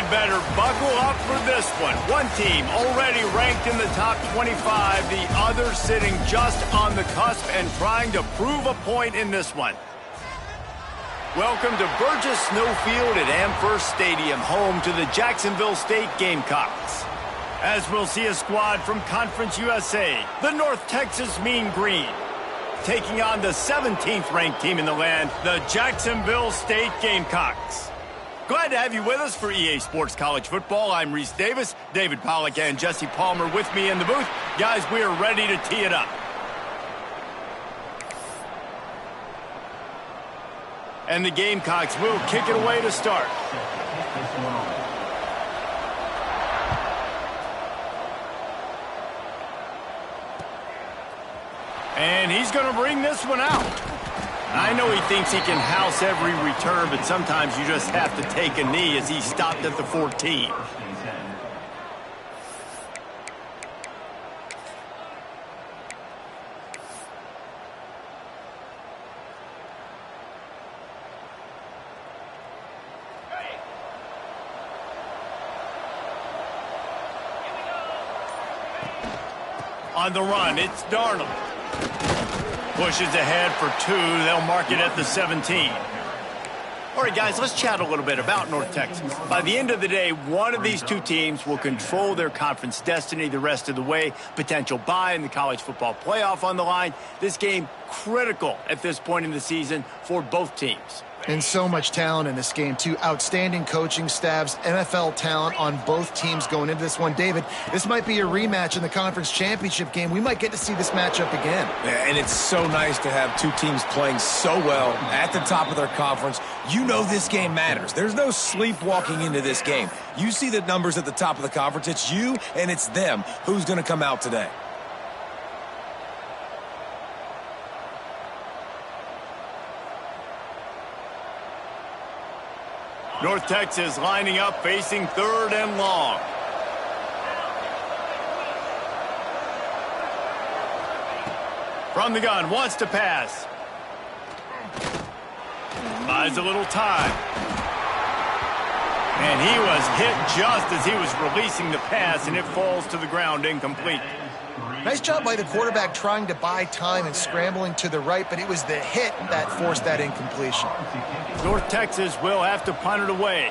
better buckle up for this one. One team already ranked in the top 25, the other sitting just on the cusp and trying to prove a point in this one. Welcome to Burgess Snowfield at Amherst Stadium, home to the Jacksonville State Gamecocks. As we'll see a squad from Conference USA, the North Texas Mean Green, taking on the 17th ranked team in the land, the Jacksonville State Gamecocks. Glad to have you with us for EA Sports College Football. I'm Reese Davis, David Pollack and Jesse Palmer with me in the booth. Guys, we are ready to tee it up. And the Gamecocks will kick it away to start. And he's going to bring this one out. I know he thinks he can house every return, but sometimes you just have to take a knee as he stopped at the 14. On the run, it's Darnold. Pushes ahead for 2. They'll mark it at the 17. All right, guys, let's chat a little bit about North Texas. By the end of the day, one of these two teams will control their conference destiny the rest of the way. Potential bye in the college football playoff on the line. This game critical at this point in the season for both teams. And so much talent in this game, too. Outstanding coaching staffs, NFL talent on both teams going into this one. David, this might be a rematch in the conference championship game. We might get to see this matchup again. Yeah, and it's so nice to have two teams playing so well at the top of their conference. You know this game matters. There's no sleepwalking into this game. You see the numbers at the top of the conference. It's you and it's them. Who's going to come out today? North Texas lining up, facing 3rd and long. From the gun, wants to pass. Buys a little time. And he was hit just as he was releasing the pass, and it falls to the ground incomplete. Nice job by the quarterback trying to buy time and scrambling to the right, but it was the hit that forced that incompletion. North Texas will have to punt it away.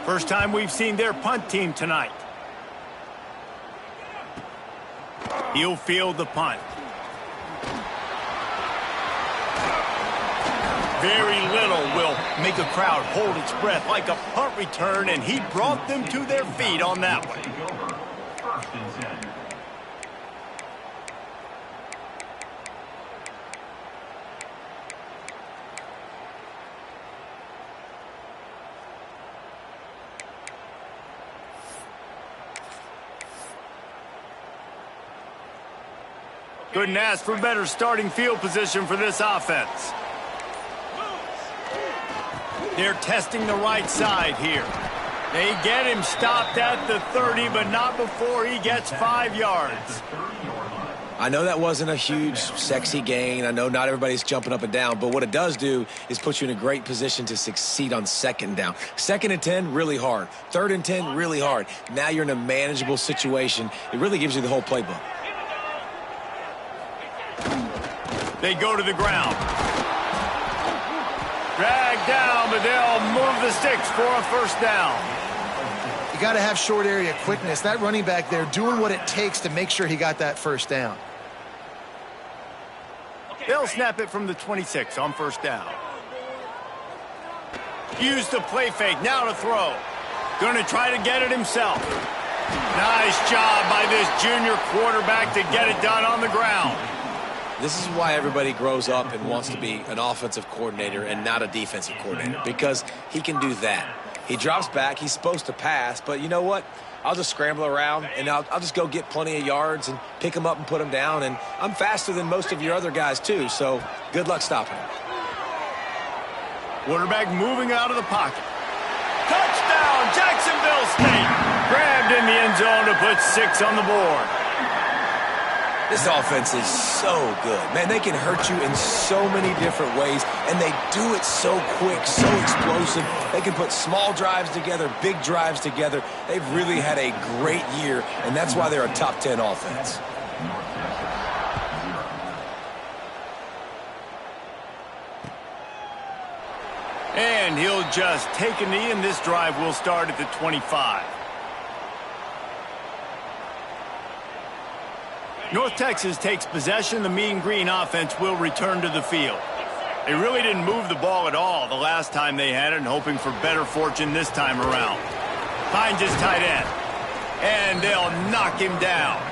First time we've seen their punt team tonight. He'll field the punt. Very little will make a crowd hold its breath like a punt return, and he brought them to their feet on that one. Couldn't ask for better starting field position for this offense. They're testing the right side here. They get him stopped at the 30, but not before he gets 5 yards. I know that wasn't a huge, sexy gain. I know not everybody's jumping up and down, but what it does do is put you in a great position to succeed on 2nd down. 2nd and 10, really hard. 3rd and 10, really hard. Now you're in a manageable situation. It really gives you the whole playbook. They go to the ground. Dragged down, but they'll move the sticks for a 1st down. You got to have short area quickness. That running back there doing what it takes to make sure he got that 1st down. They'll snap it from the 26 on 1st down. Use the play fake, now to throw. Going to try to get it himself. Nice job by this junior quarterback to get it done on the ground. This is why everybody grows up and wants to be an offensive coordinator and not a defensive coordinator, because he can do that. He drops back. He's supposed to pass, but you know what? I'll just scramble around, and I'll just go get plenty of yards and pick him up and put him down, and I'm faster than most of your other guys, too, so good luck stopping him. Quarterback moving out of the pocket. Touchdown, Jacksonville State! Grabbed in the end zone to put 6 on the board. This offense is so good. Man, they can hurt you in so many different ways, and they do it so quick, so explosive. They can put small drives together, big drives together. They've really had a great year, and that's why they're a top 10 offense. And he'll just take a knee, and this drive will start at the 25. North Texas takes possession. The Mean Green offense will return to the field. They really didn't move the ball at all the last time they had it, and hoping for better fortune this time around. Finds his tight end, and they'll knock him down.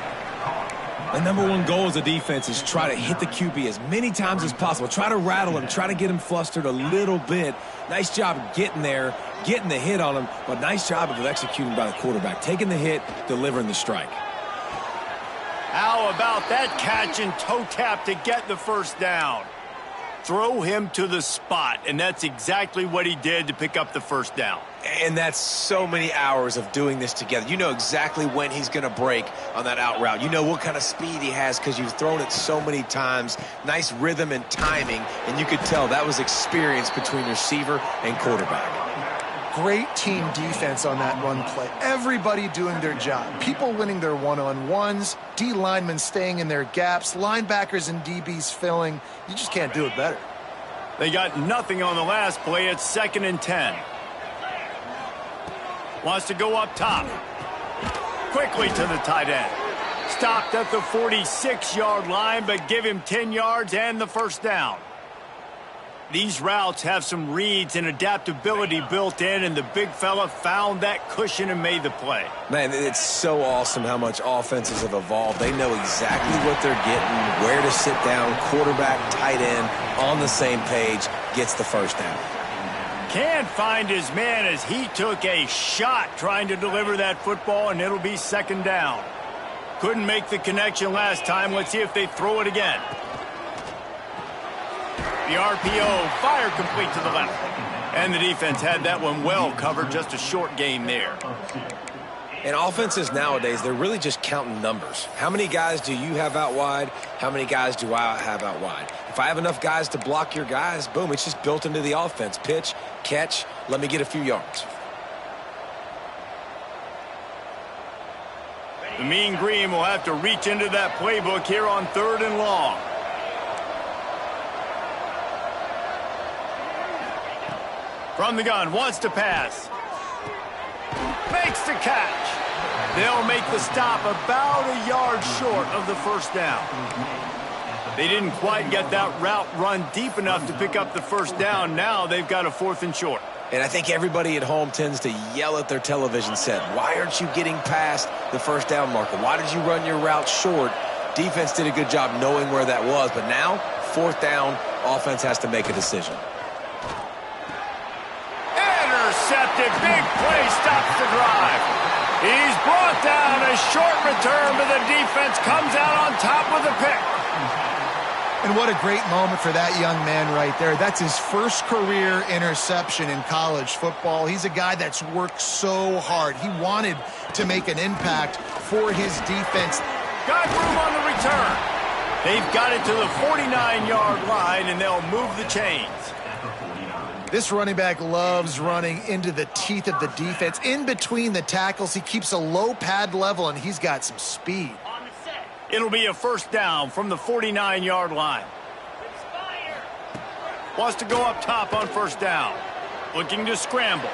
The number one goal as a defense is try to hit the QB as many times as possible. Try to rattle him, try to get him flustered a little bit. Nice job getting there, getting the hit on him, but nice job of executing by the quarterback. Taking the hit, delivering the strike. How about that catch and toe tap to get the first down? Throw him to the spot, and that's exactly what he did to pick up the first down. And that's so many hours of doing this together. You know exactly when he's going to break on that out route. You know what kind of speed he has because you've thrown it so many times. Nice rhythm and timing, and you could tell that was experience between receiver and quarterback. Great team defense on that run play. Everybody doing their job. People winning their one-on-ones, D linemen staying in their gaps, linebackers and DBs filling. You just can't do it better. They got nothing on the last play. It's 2nd and 10. Wants to go up top. Quickly to the tight end. Stopped at the 46-yard line, but give him 10 yards and the first down. These routes have some reads and adaptability built in, and the big fella found that cushion and made the play. Man, it's so awesome how much offenses have evolved. They know exactly what they're getting, where to sit down, quarterback, tight end, on the same page, gets the first down. Can't find his man as he took a shot trying to deliver that football, and it'll be 2nd down. Couldn't make the connection last time. Let's see if they throw it again. The RPO, fire complete to the left. And the defense had that one well covered, just a short gain there. And offenses nowadays, they're really just counting numbers. How many guys do you have out wide? How many guys do I have out wide? If I have enough guys to block your guys, boom, it's just built into the offense. Pitch, catch, let me get a few yards. The Mean Green will have to reach into that playbook here on 3rd and long. From the gun, wants to pass. Makes the catch. They'll make the stop about a yard short of the first down. They didn't quite get that route run deep enough to pick up the first down. Now they've got a 4th and short. And I think everybody at home tends to yell at their television set, why aren't you getting past the first down marker? Why did you run your route short? Defense did a good job knowing where that was, but now, 4th down, offense has to make a decision. Intercepted, big play, stops the drive. He's brought down, a short return, but the defense comes out on top with a pick. And what a great moment for that young man right there. That's his first career interception in college football. He's a guy that's worked so hard. He wanted to make an impact for his defense. Got room on the return. They've got it to the 49-yard line, and they'll move the chains. This running back loves running into the teeth of the defense. In between the tackles, he keeps a low pad level, and he's got some speed. It'll be a first down from the 49-yard line. Wants to go up top on first down. Looking to scramble.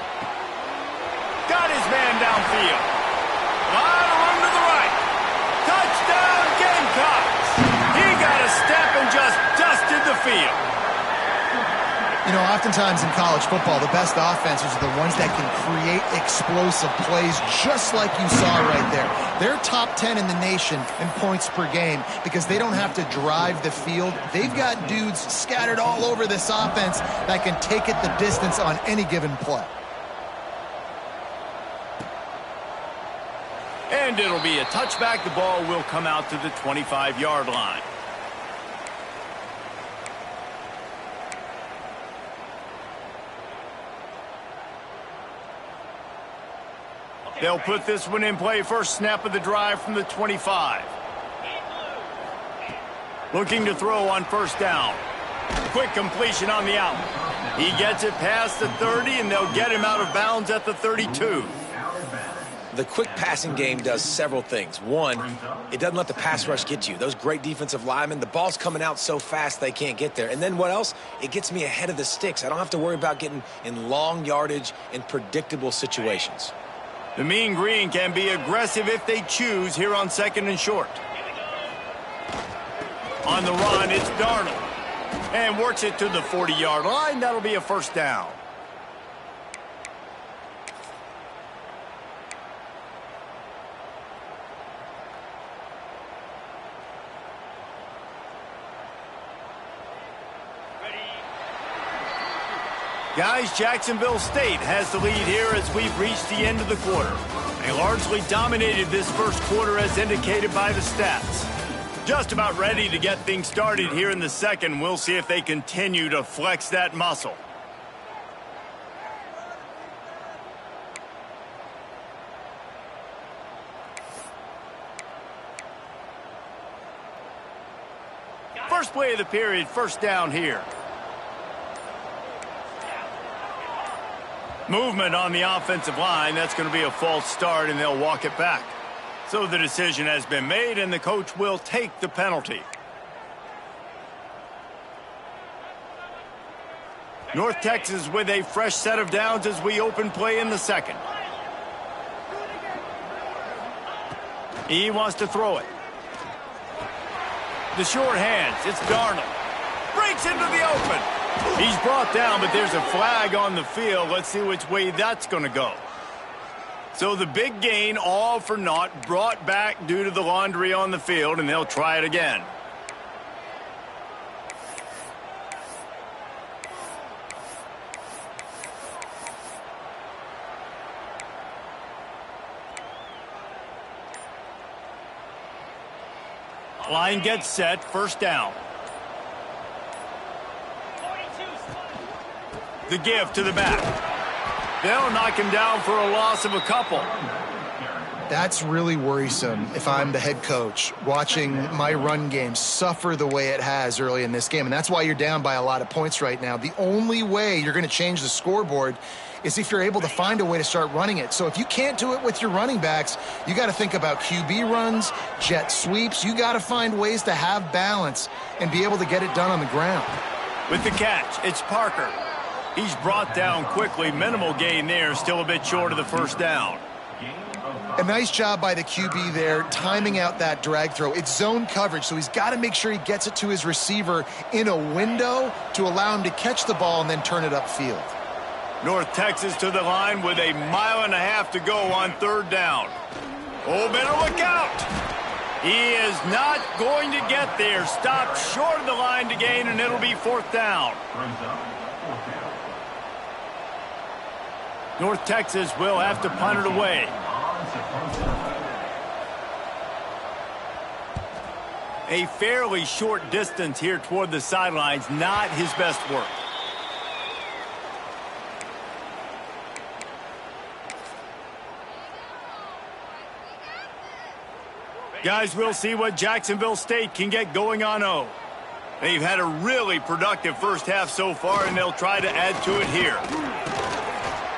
Got his man downfield. Lot of room to the right. Touchdown Gamecocks. He got a step and just dusted the field. You know, oftentimes in college football, the best offenses are the ones that can create explosive plays, just like you saw right there. They're top 10 in the nation in points per game because they don't have to drive the field. They've got dudes scattered all over this offense that can take it the distance on any given play. And it'll be a touchback. The ball will come out to the 25-yard line. They'll put this one in play. First snap of the drive from the 25. Looking to throw on first down. Quick completion on the out. He gets it past the 30, and they'll get him out of bounds at the 32. The quick passing game does several things. One, it doesn't let the pass rush get you. Those great defensive linemen, the ball's coming out so fast they can't get there. And then what else? It gets me ahead of the sticks. I don't have to worry about getting in long yardage in predictable situations. The Mean Green can be aggressive if they choose here on 2nd and short. On the run, it's Darnold. And works it to the 40-yard line. That'll be a first down. Guys, Jacksonville State has the lead here as we've reached the end of the quarter. They largely dominated this first quarter as indicated by the stats. Just about ready to get things started here in the second. We'll see if they continue to flex that muscle. First play of the period, first down here. Movement on the offensive line. That's going to be a false start, and they'll walk it back. So the decision has been made, and the coach will take the penalty. North Texas with a fresh set of downs as we open play in the second. He wants to throw it. The short hands. It's Darnold. Breaks into the open. He's brought down, but there's a flag on the field. Let's see which way that's going to go. So the big gain, all for naught, brought back due to the laundry on the field, and they'll try it again. Line gets set, first down. The give to the back. They'll knock him down for a loss of a couple. That's really worrisome if I'm the head coach watching my run game suffer the way it has early in this game. And that's why you're down by a lot of points right now. The only way you're going to change the scoreboard is if you're able to find a way to start running it. So if you can't do it with your running backs, you got to think about QB runs, jet sweeps. You got to find ways to have balance and be able to get it done on the ground. With the catch, it's Parker. He's brought down quickly. Minimal gain there, still a bit short of the first down. A nice job by the QB there, timing out that drag throw. It's zone coverage, so he's got to make sure he gets it to his receiver in a window to allow him to catch the ball and then turn it upfield. North Texas to the line with a 1.5 miles to go on third down. Oh, better look out. He is not going to get there. Stopped short of the line to gain, and it'll be fourth down. North Texas will have to punt it away. A fairly short distance here toward the sidelines, not his best work. Guys, we'll see what Jacksonville State can get going on O. They've had a really productive first half so far, and they'll try to add to it here.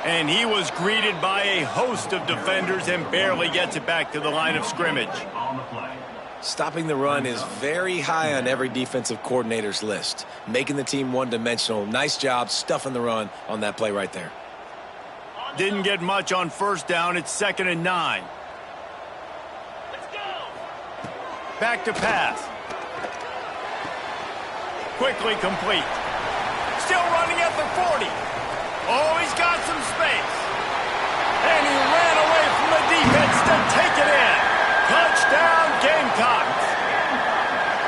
And he was greeted by a host of defenders and barely gets it back to the line of scrimmage. Stopping the run is very high on every defensive coordinator's list. Making the team one-dimensional. Nice job stuffing the run on that play right there. Didn't get much on first down. It's 2nd and 9. Back to pass. Quickly complete. Still running at the 40. Oh, he's got some space. And he ran away from the defense to take it in. Touchdown, Gamecocks.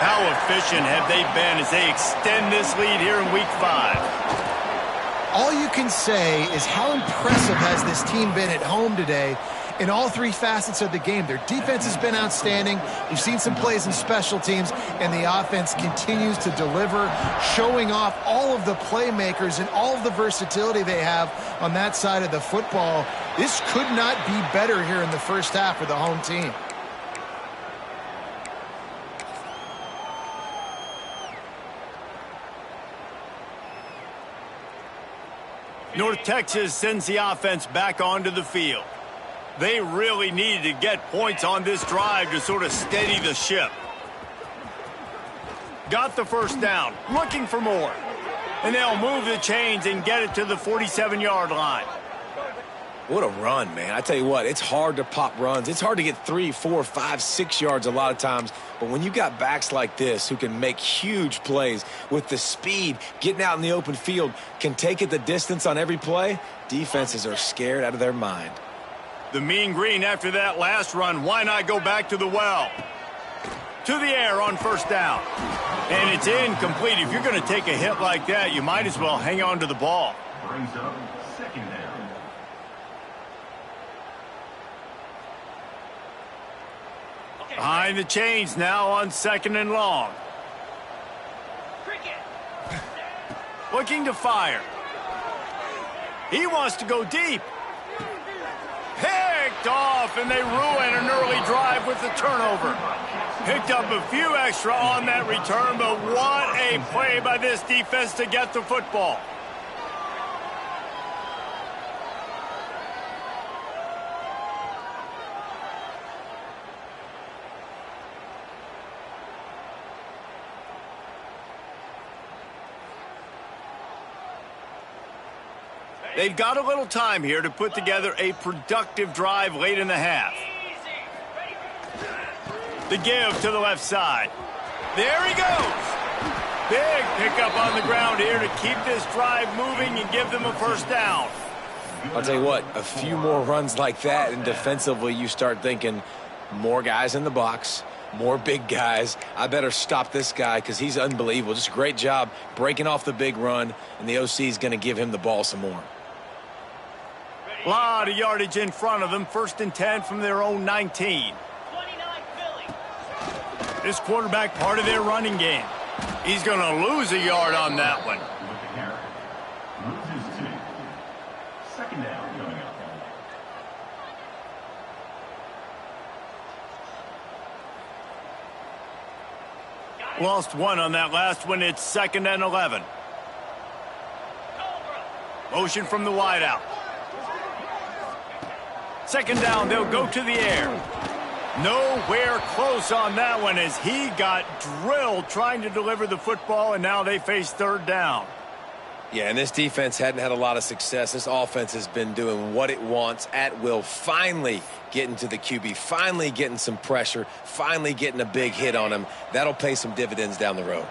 How efficient have they been as they extend this lead here in Week 5? All you can say is how impressive has this team been at home today in all three facets of the game. Their defense has been outstanding. We've seen some plays in special teams, and the offense continues to deliver, showing off all of the playmakers and all of the versatility they have on that side of the football. This could not be better here in the first half for the home team. North Texas sends the offense back onto the field. They really needed to get points on this drive to sort of steady the ship. Got the first down, looking for more. And they'll move the chains and get it to the 47-yard line. What a run, man. I tell you what, it's hard to pop runs. It's hard to get 3, 4, 5, 6 yards a lot of times. But when you got backs like this who can make huge plays with the speed, getting out in the open field, can take it the distance on every play, defenses are scared out of their mind. The mean green after that last run. Why not go back to the well? To the air on first down. And it's incomplete. If you're going to take a hit like that, you might as well hang on to the ball. Brings up second down. Behind the chains now on second and long. Looking to fire. He wants to go deep. Picked off, and they ruin an early drive with the turnover. Picked up a few extra on that return, but what a play by this defense to get the football. They've got a little time here to put together a productive drive late in the half. The give to the left side. There he goes. Big pickup on the ground here to keep this drive moving and give them a first down. I'll tell you what, a few more runs like that, and defensively you start thinking more guys in the box, more big guys. I better stop this guy because he's unbelievable. Just a great job breaking off the big run, and the OC is going to give him the ball some more. A lot of yardage in front of them. First and 10 from their own 19. This quarterback part of their running game. He's going to lose a yard on that one. With the carry. Loses 2. Second down coming up. Lost one on that last one. It's second and 11. Motion from the wideout. Second down, they'll go to the air. Nowhere close on that one as he got drilled trying to deliver the football, and now they face third down. Yeah, and this defense hadn't had a lot of success. This offense has been doing what it wants at will, finally getting to the QB, finally getting some pressure, finally getting a big hit on him. That'll pay some dividends down the road.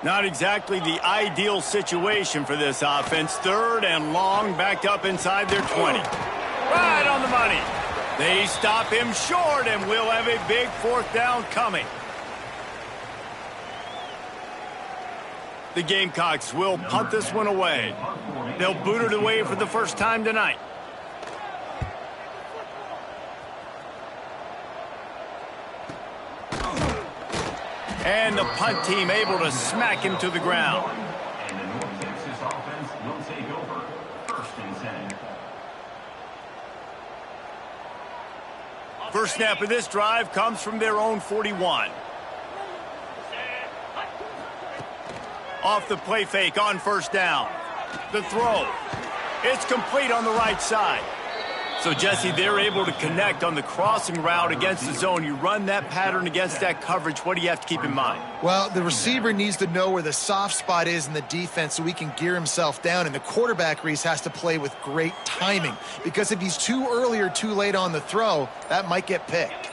Not exactly the ideal situation for this offense. Third and long, backed up inside their 20. Right on the money. They stop him short, and we'll have a big fourth down coming. The Gamecocks will punt this one away. They'll boot it away for the first time tonight. And the punt team able to smack him to the ground. And the North Texas offense will take over. First and 10. First snap of this drive comes from their own 41. Off the play fake on first down. The throw. It's complete on the right side. So, Jesse, they're able to connect on the crossing route against the zone. You run that pattern against that coverage. What do you have to keep in mind? Well, the receiver needs to know where the soft spot is in the defense so he can gear himself down. And the quarterback, Reese, has to play with great timing. Because if he's too early or too late on the throw, that might get picked.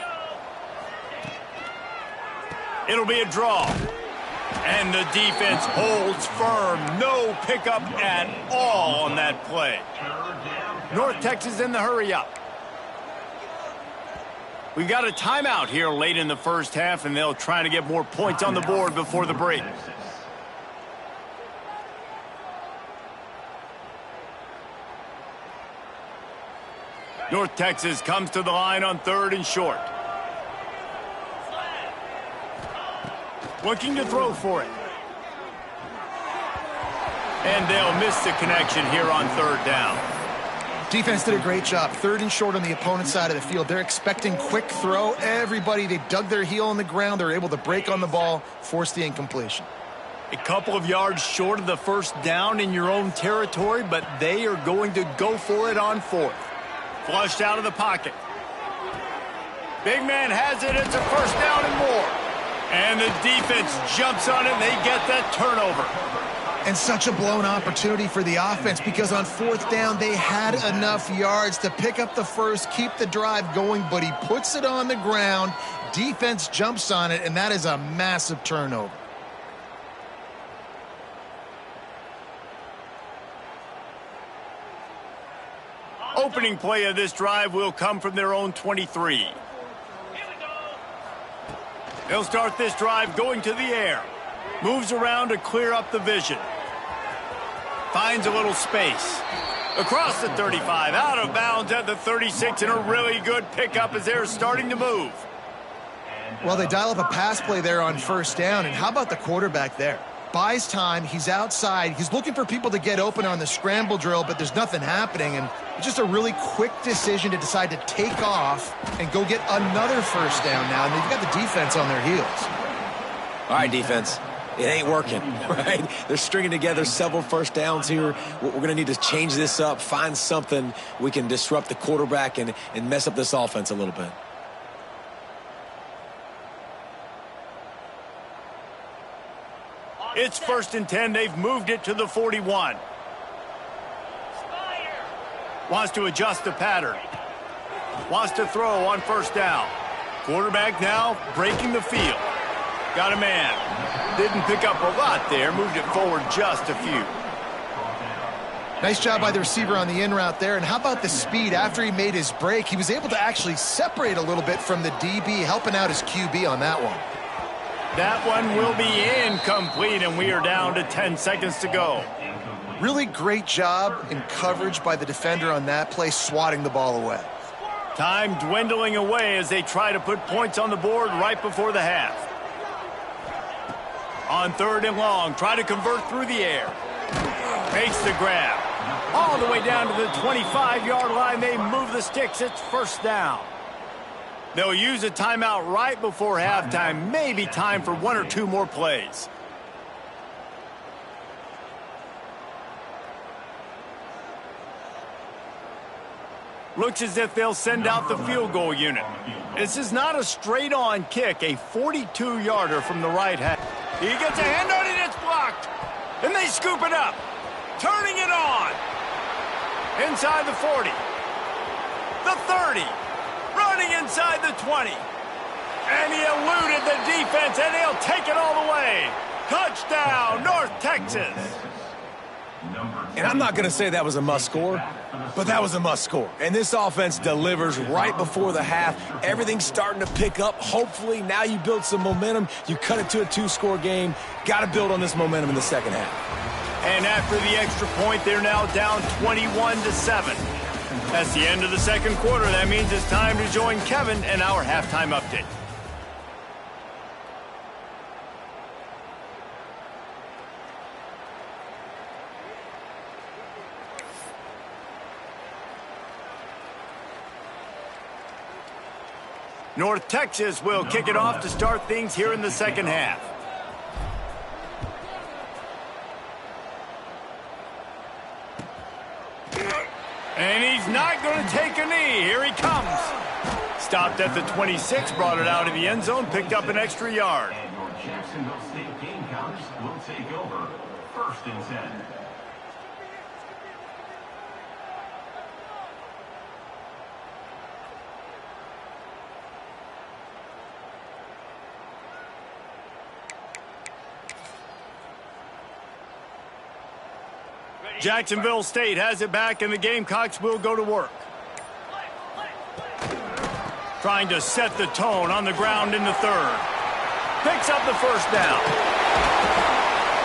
It'll be a draw. And the defense holds firm. No pickup at all on that play. North Texas in the hurry-up. We've got a timeout here late in the first half, and they'll try to get more points on the board before the break. North Texas comes to the line on third and short. Looking to throw for it. And they'll miss the connection here on third down. Defense did a great job. Third and short on the opponent's side of the field. They're expecting quick throw. Everybody, they dug their heel on the ground. They're able to break on the ball, force the incompletion. A couple of yards short of the first down in your own territory, but they are going to go for it on fourth. Flushed out of the pocket. Big man has it. It's a first down and more. And the defense jumps on it, and they get that turnover. And such a blown opportunity for the offense because on fourth down, they had enough yards to pick up the first, keep the drive going, but he puts it on the ground. Defense jumps on it, and that is a massive turnover. Opening play of this drive will come from their own 23. They'll start this drive going to the air. Moves around to clear up the vision. Finds a little space. Across the 35, out of bounds at the 36, and a really good pickup as they're starting to move. Well, they dial up a pass play there on first down, and how about the quarterback there? Buys time, he's outside, he's looking for people to get open on the scramble drill, but there's nothing happening, and it's just a really quick decision to decide to take off and go get another first down now, and they've got the defense on their heels. All right, defense. It ain't working, right? They're stringing together several first downs here. We're going to need to change this up, find something we can disrupt the quarterback and mess up this offense a little bit. It's 1st and 10. They've moved it to the 41. Wants to adjust the pattern. Wants to throw on first down. Quarterback now breaking the field. Got a man. Didn't pick up a lot there. Moved it forward just a few. Nice job by the receiver on the in route there. And how about the speed? After he made his break, he was able to actually separate a little bit from the DB, helping out his QB on that one. That one will be incomplete, and we are down to 10 seconds to go. Really great job in coverage by the defender on that play, swatting the ball away. Time dwindling away as they try to put points on the board right before the half. On 3rd and long, try to convert through the air. Makes the grab. All the way down to the 25-yard line. They move the sticks. It's first down. They'll use a timeout right before halftime. Maybe time for 1 or 2 more plays. Looks as if they'll send out the field goal unit. This is not a straight-on kick, a 42-yarder from the right half. He gets a hand on it, it's blocked. And they scoop it up. Turning it on. Inside the 40. The 30. Running inside the 20. And he eluded the defense, and he'll take it all the way. Touchdown, North Texas. And I'm not going to say that was a must-score, but that was a must-score. And this offense delivers right before the half. Everything's starting to pick up. Hopefully, now you build some momentum. You cut it to a 2-score game. Got to build on this momentum in the second half. And after the extra point, they're now down 21-7. That's the end of the second quarter. That means it's time to join Kevin and our halftime update. North Texas will kick it off to start things here in the second half. And he's not going to take a knee. Here he comes. Stopped at the 26, brought it out of the end zone, picked up an extra yard. And your Jacksonville State Gamecocks will take over 1st and 10. Jacksonville State has it back, and the Gamecocks will go to work. Trying to set the tone on the ground in the 3rd. Picks up the first down.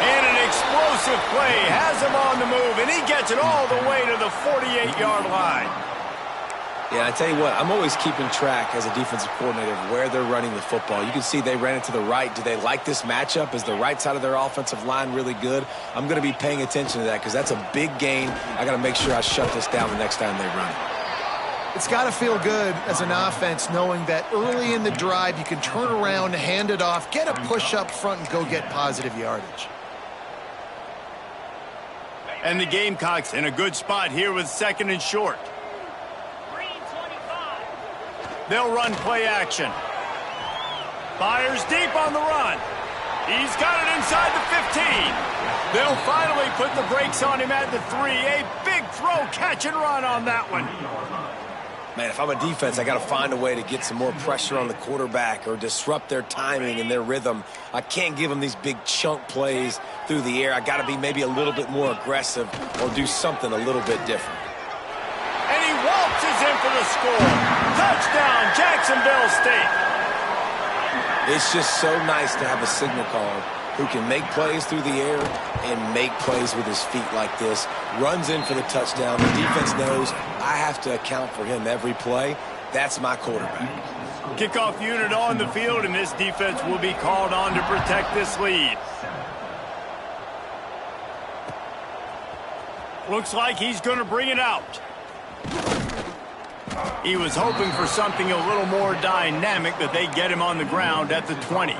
And an explosive play has him on the move, and he gets it all the way to the 48-yard line. Yeah, I tell you what, I'm always keeping track as a defensive coordinator of where they're running the football. You can see they ran it to the right. Do they like this matchup? Is the right side of their offensive line really good? I'm going to be paying attention to that because that's a big gain. I got to make sure I shut this down the next time they run it. It's got to feel good as an offense knowing that early in the drive you can turn around, hand it off, get a push up front, and go get positive yardage. And the Gamecocks in a good spot here with 2nd and short. They'll run play action. Fires deep on the run. He's got it inside the 15. They'll finally put the brakes on him at the 3. A big throw, catch and run on that one. Man, if I'm a defense, I got to find a way to get some more pressure on the quarterback or disrupt their timing and their rhythm. I can't give them these big chunk plays through the air. I got to be maybe a little bit more aggressive or do something a little bit different. And he waltzes in for the score. Touchdown, Jacksonville State. It's just so nice to have a signal caller who can make plays through the air and make plays with his feet like this. Runs in for the touchdown. The defense knows I have to account for him every play. That's my quarterback. Kickoff unit on the field, and this defense will be called on to protect this lead. Looks like he's going to bring it out. He was hoping for something a little more dynamic, but they get him on the ground at the 20.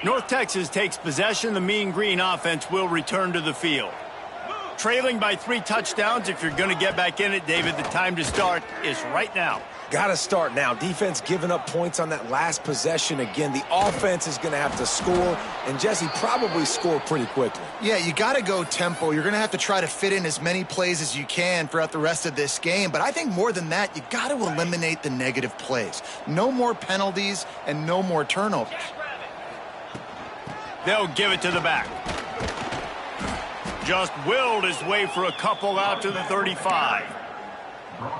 North Texas takes possession. The Mean Green offense will return to the field. Trailing by 3 touchdowns. If you're going to get back in it, David, the time to start is right now. Got to start now. Defense giving up points on that last possession. Again, the offense is going to have to score, and Jesse probably score pretty quickly. Yeah, you got to go tempo. You're going to have to try to fit in as many plays as you can throughout the rest of this game. But I think more than that, you got to eliminate the negative plays. No more penalties and no more turnovers. They'll give it to the back. Just willed his way for a couple out to the 35.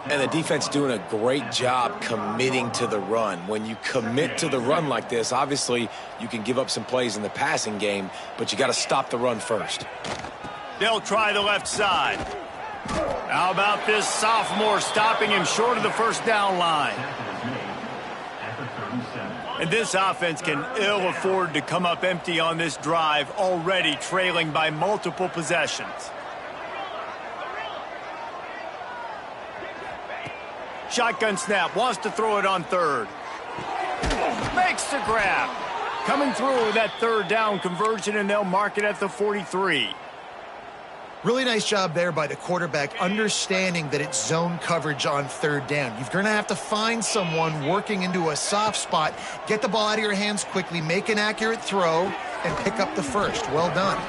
And the defense doing a great job committing to the run. When you commit to the run like this, obviously you can give up some plays in the passing game, but you got to stop the run first. They'll try the left side. How about this sophomore stopping him short of the first down line? And this offense can ill afford to come up empty on this drive, already trailing by multiple possessions. Shotgun snap, wants to throw it on 3rd. Makes the grab. Coming through with that 3rd down conversion, and they'll mark it at the 43. Really nice job there by the quarterback, understanding that it's zone coverage on 3rd down. You're going to have to find someone working into a soft spot, get the ball out of your hands quickly, make an accurate throw, and pick up the first. Well done.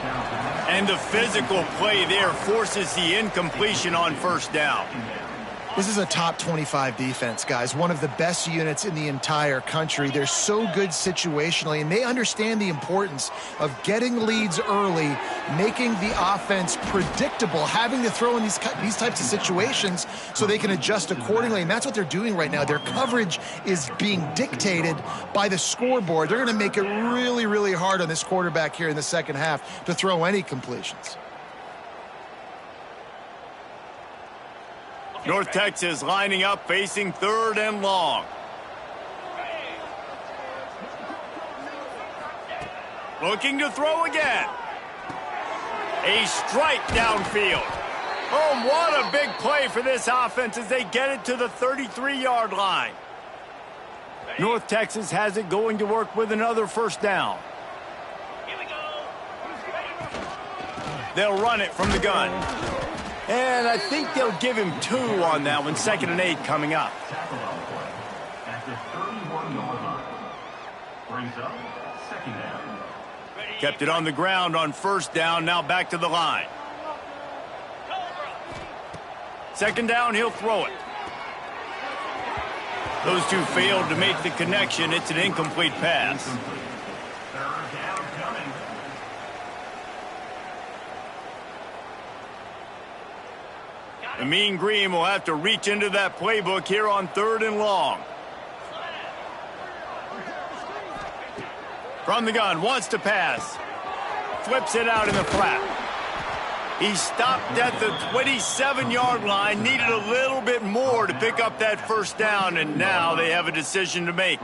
And the physical play there forces the incompletion on 1st down. This is a top 25 defense, guys. One of the best units in the entire country. They're so good situationally, and they understand the importance of getting leads early, making the offense predictable, having to throw in these types of situations so they can adjust accordingly, and that's what they're doing right now. Their coverage is being dictated by the scoreboard. They're going to make it really, really hard on this quarterback here in the 2nd half to throw any completions. North Texas lining up, facing 3rd and long. Looking to throw again. A strike downfield. Oh, what a big play for this offense as they get it to the 33-yard line. North Texas has it going to work with another 1st down. They'll run it from the gun. And I think they'll give him 2 on that one. 2nd and 8 coming up. Kept it on the ground on 1st down. Now back to the line. 2nd down, he'll throw it. Those two failed to make the connection. It's an incomplete pass. The Mean Green will have to reach into that playbook here on 3rd and long. From the gun, wants to pass. Flips it out in the flat. He stopped at the 27-yard line, needed a little bit more to pick up that 1st down, and now they have a decision to make.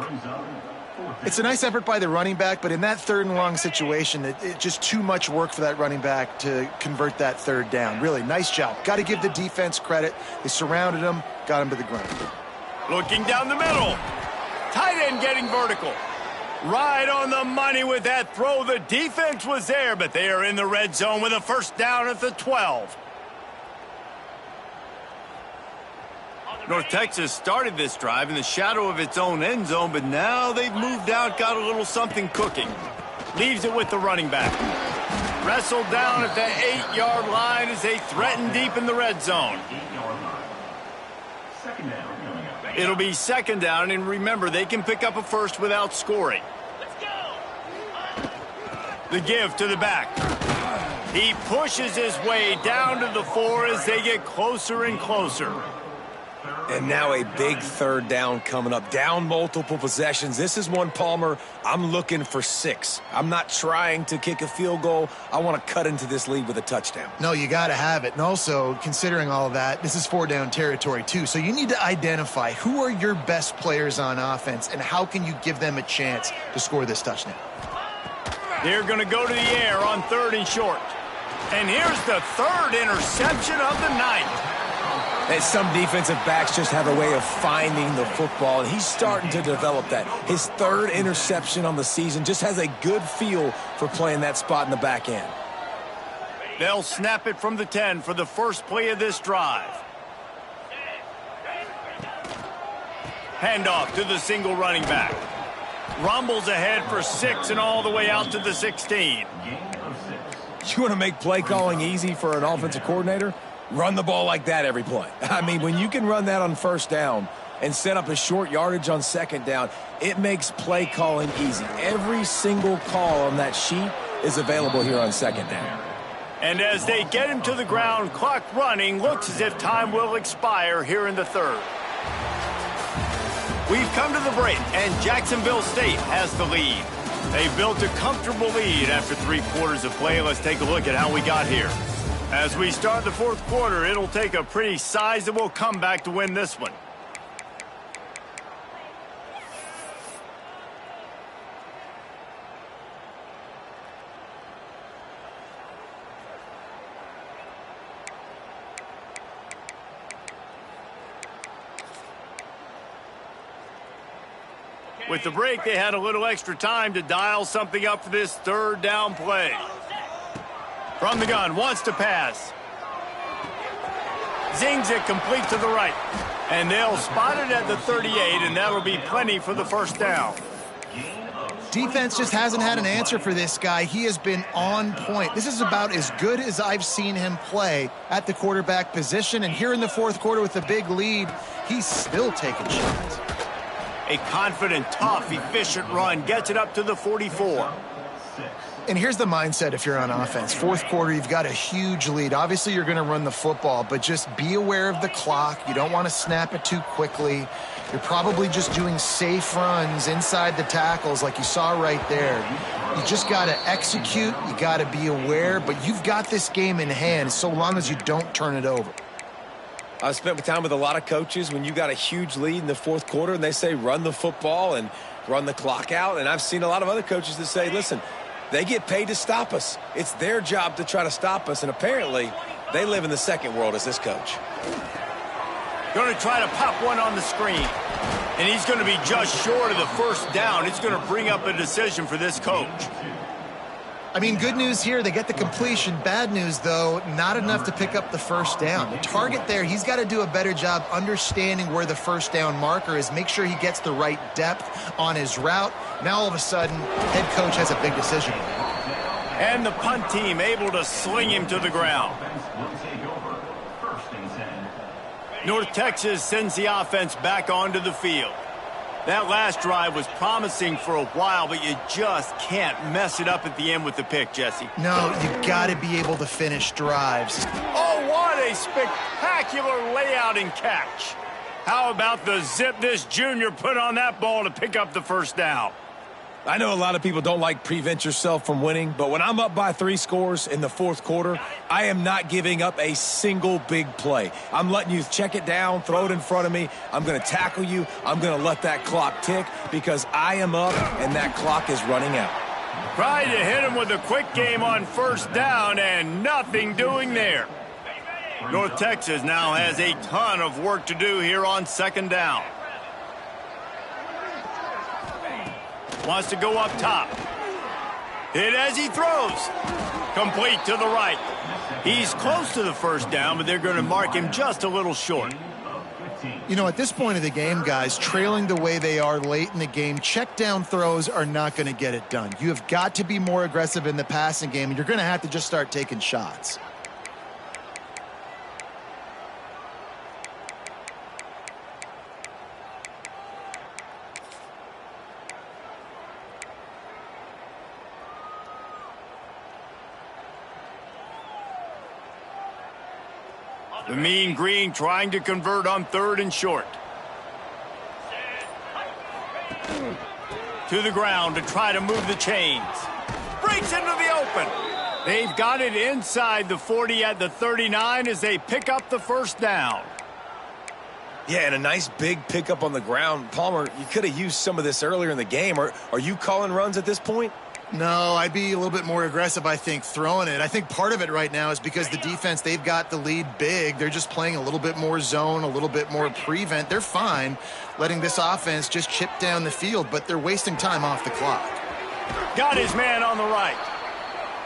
It's a nice effort by the running back, but in that 3rd and long situation, it's just too much work for that running back to convert that 3rd down. Really, nice job. Got to give the defense credit. They surrounded him, got him to the ground. Looking down the middle. Tight end getting vertical. Right on the money with that throw. The defense was there, but they are in the red zone with a first down at the 12. North Texas started this drive in the shadow of its own end zone, but now they've moved out, got a little something cooking. Leaves it with the running back. Wrestled down at the 8-yard line as they threaten deep in the red zone. Second down coming up. It'll be second down, and remember, they can pick up a first without scoring. The give to the back. He pushes his way down to the 4 as they get closer and closer. And now a big third down coming up. Down multiple possessions. This is one, Palmer, I'm looking for 6. I'm not trying to kick a field goal. I want to cut into this lead with a touchdown. No, you got to have it. And also, considering all of that, this is 4-down territory too. So you need to identify who are your best players on offense and how can you give them a chance to score this touchdown. They're going to go to the air on 3rd and short. And here's the 3rd interception of the night. And some defensive backs just have a way of finding the football, and he's starting to develop that. His 3rd interception on the season, just has a good feel for playing that spot in the back end. They'll snap it from the 10 for the first play of this drive. Handoff to the single running back. Rumbles ahead for 6 and all the way out to the 16. You want to make play calling easy for an offensive coordinator? Run the ball like that every play. I mean, when you can run that on first down and set up a short yardage on second down, it makes play calling easy. Every single call on that sheet is available here on second down. And as they get him to the ground, clock running, looks as if time will expire here in the 3rd. We've come to the break, and Jacksonville State has the lead. They built a comfortable lead after 3 quarters of play. Let's take a look at how we got here. As we start the 4th quarter, it'll take a pretty sizable comeback to win this one. With the break, they had a little extra time to dial something up for this 3rd down play. From the gun, wants to pass. Zings it complete to the right. And they'll spot it at the 38, and that'll be plenty for the first down. Defense just hasn't had an answer for this guy. He has been on point. This is about as good as I've seen him play at the quarterback position. And here in the 4th quarter with a big lead, he's still taking shots. A confident, tough, efficient run gets it up to the 44. And here's the mindset if you're on offense. 4th quarter, you've got a huge lead. Obviously, you're going to run the football, but just be aware of the clock. You don't want to snap it too quickly. You're probably just doing safe runs inside the tackles like you saw right there. You just got to execute. You got to be aware, but you've got this game in hand so long as you don't turn it over. I've spent time with a lot of coaches when you got a huge lead in the 4th quarter and they say run the football and run the clock out. And I've seen a lot of other coaches that say, listen, they get paid to stop us. It's their job to try to stop us. And apparently they live in the second world as this coach. Going to try to pop one on the screen. And he's going to be just short of the first down. It's going to bring up a decision for this coach. I mean, good news here, they get the completion. Bad news, though, not enough to pick up the first down. The target there, he's got to do a better job understanding where the first down marker is, make sure he gets the right depth on his route. Now, all of a sudden, head coach has a big decision. And the punt team able to sling him to the ground. North Texas sends the offense back onto the field. That last drive was promising for a while, but you just can't mess it up at the end with the pick, Jesse. No, you got to be able to finish drives. Oh, what a spectacular layout and catch. How about the zip this junior put on that ball to pick up the first down? I know a lot of people don't like prevent yourself from winning, but when I'm up by 3 scores in the 4th quarter, I am not giving up a single big play. I'm letting you check it down, throw it in front of me. I'm going to tackle you. I'm going to let that clock tick because I am up and that clock is running out. Tried to hit him with a quick game on first down and nothing doing there. North Texas now has a ton of work to do here on second down. Wants to go up top. Hit as he throws. Complete to the right. He's close to the first down, but they're going to mark him just a little short. You know, at this point of the game, guys, trailing the way they are late in the game, check down throws are not going to get it done. You have got to be more aggressive in the passing game, and you're going to have to just start taking shots. The mean green trying to convert on 3rd and short. To the ground to try to move the chains. Breaks into the open. They've got it inside the 40 at the 39 as they pick up the first down. Yeah, and a nice big pickup on the ground. Palmer, you could have used some of this earlier in the game. Are you calling runs at this point? No, I'd be a little bit more aggressive, I think, throwing it. I think part of it right now is because the defense, they've got the lead big. They're just playing a little bit more zone, a little bit more prevent. They're fine letting this offense just chip down the field, but they're wasting time off the clock. Got his man on the right.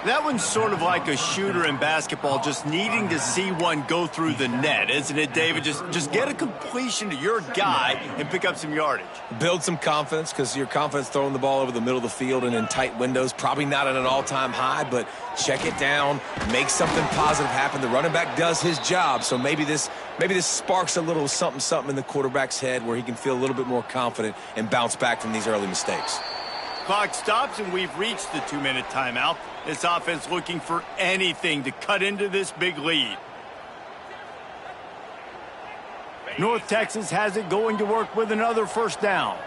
That one's sort of like a shooter in basketball, just needing to see one go through the net, isn't it, David? Just get a completion to your guy and pick up some yardage. Build some confidence, because your confidence throwing the ball over the middle of the field and in tight windows, probably not at an all-time high, but check it down, make something positive happen. The running back does his job, so maybe this sparks a little something in the quarterback's head where he can feel a little bit more confident and bounce back from these early mistakes. Clock stops, and we've reached the 2-minute timeout. This offense looking for anything to cut into this big lead. North Texas has it going to work with another first down.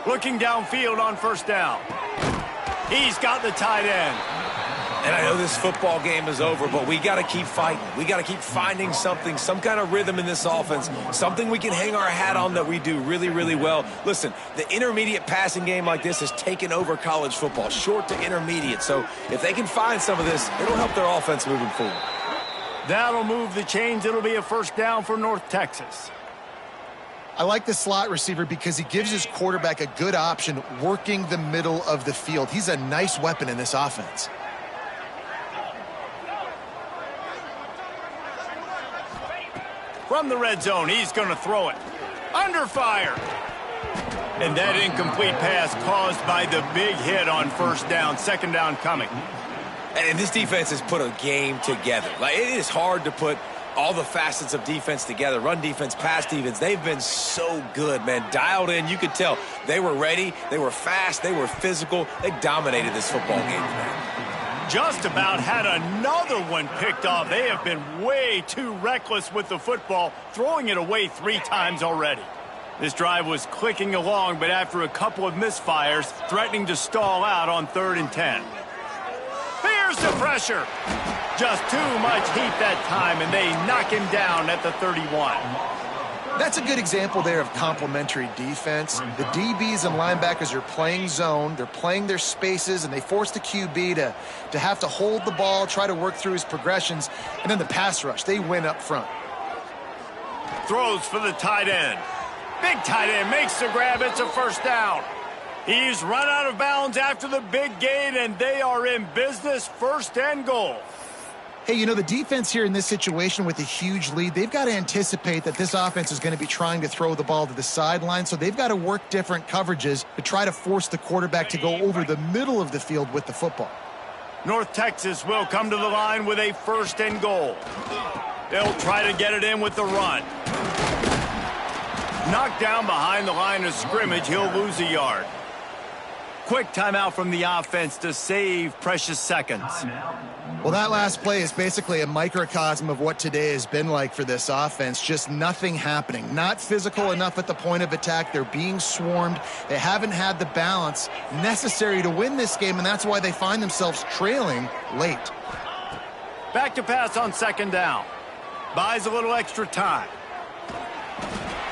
Looking downfield on first down. He's got the tight end. And I know this football game is over, but we got to keep fighting. We got to keep finding something, some kind of rhythm in this offense, something we can hang our hat on that we do really, really well. Listen, the intermediate passing game like this has taken over college football, short to intermediate. So if they can find some of this, it'll help their offense moving forward. That'll move the chains. It'll be a first down for North Texas. I like the slot receiver because he gives his quarterback a good option working the middle of the field. He's a nice weapon in this offense. From the red zone, he's going to throw it. Under fire. And that incomplete pass caused by the big hit on first down. 2nd down coming. And this defense has put a game together. Like, it is hard to put all the facets of defense together. Run defense, pass defense. They've been so good, man. Dialed in. You could tell they were ready. They were fast. They were physical. They dominated this football game, man. Just about had another one picked off. They have been way too reckless with the football, throwing it away 3 times already. This drive was clicking along, but after a couple of misfires, threatening to stall out on 3rd and 10. Here's the pressure. Just too much heat that time, and they knock him down at the 31. That's a good example there of complementary defense. The DBs and linebackers are playing zone. They're playing their spaces, and they force the QB to have to hold the ball, try to work through his progressions, and then the pass rush. They win up front. Throws for the tight end. Big tight end makes the grab. It's a first down. He's run out of bounds after the big gain, and they are in business. 1st and goal. Hey, you know, the defense here in this situation with a huge lead, they've got to anticipate that this offense is going to be trying to throw the ball to the sideline, so they've got to work different coverages to try to force the quarterback to go over the middle of the field with the football. North Texas will come to the line with a 1st and goal. They'll try to get it in with the run. Knocked down behind the line of scrimmage, he'll lose a yard. Quick timeout from the offense to save precious seconds. Well, that last play is basically a microcosm of what today has been like for this offense. Just nothing happening. Not physical enough at the point of attack. They're being swarmed. They haven't had the balance necessary to win this game, and that's why they find themselves trailing late. Back to pass on 2nd down. Buys a little extra time.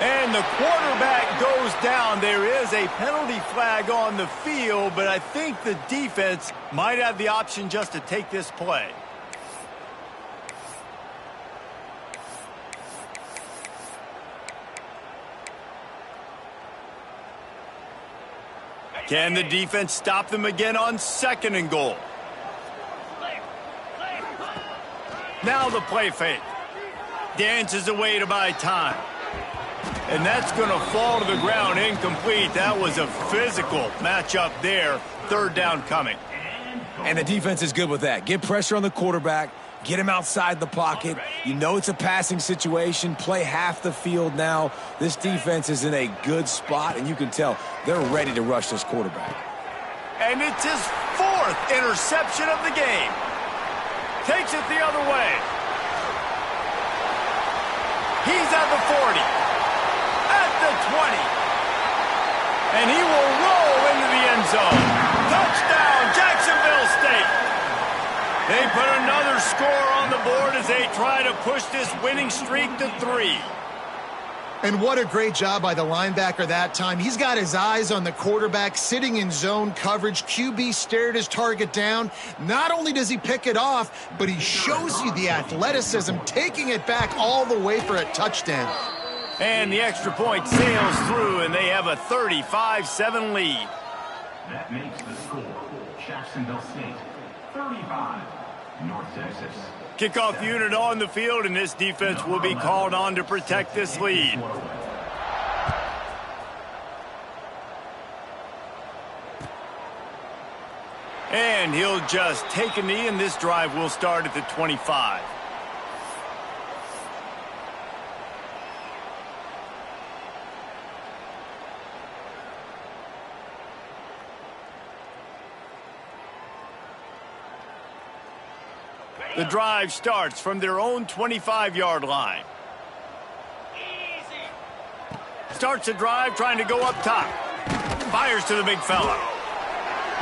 And the quarterback goes down. There is a penalty flag on the field, but I think the defense might have the option just to take this play. Can the defense stop them again on 2nd and goal? Now the play fake. Dances away to buy time. And that's going to fall to the ground incomplete. That was a physical matchup there. 3rd down coming. And the defense is good with that. Get pressure on the quarterback. Get him outside the pocket. You know it's a passing situation. Play half the field now. This defense is in a good spot, and you can tell they're ready to rush this quarterback. And it's his 4th interception of the game. Takes it the other way. He's at the 40. At the 20. And he will roll into the end zone. Touchdown, Jacksonville State. They put another score on the board as they try to push this winning streak to 3. And what a great job by the linebacker that time. He's got his eyes on the quarterback, sitting in zone coverage. QB stared his target down. Not only does he pick it off, but he shows you the athleticism, taking it back all the way for a touchdown. And the extra point sails through, and they have a 35-7 lead. That makes the score Jacksonville State 35, North Texas. Kickoff unit on the field, and this defense will be called on to protect this lead. And he'll just take a knee, and this drive will start at the 25. The drive starts from their own 25-yard line. Starts the drive trying to go up top. Fires to the big fella.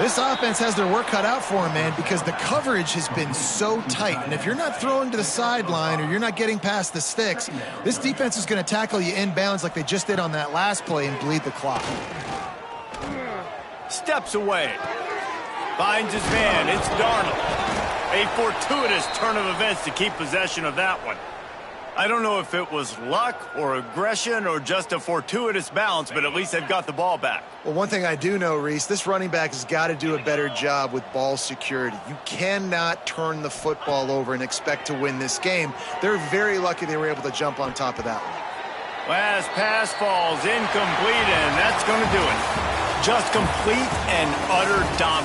This offense has their work cut out for him, man, because the coverage has been so tight. And if you're not throwing to the sideline or you're not getting past the sticks, this defense is going to tackle you inbounds like they just did on that last play and bleed the clock. Steps away. Finds his man. It's Darnold. A fortuitous turn of events to keep possession of that one. I don't know if it was luck or aggression or just a fortuitous bounce, but at least they've got the ball back. Well, one thing I do know, Reese, this running back has got to do a better job with ball security. You cannot turn the football over and expect to win this game. They're very lucky they were able to jump on top of that one. Last pass falls incomplete, and that's going to do it. Just complete and utter dominance.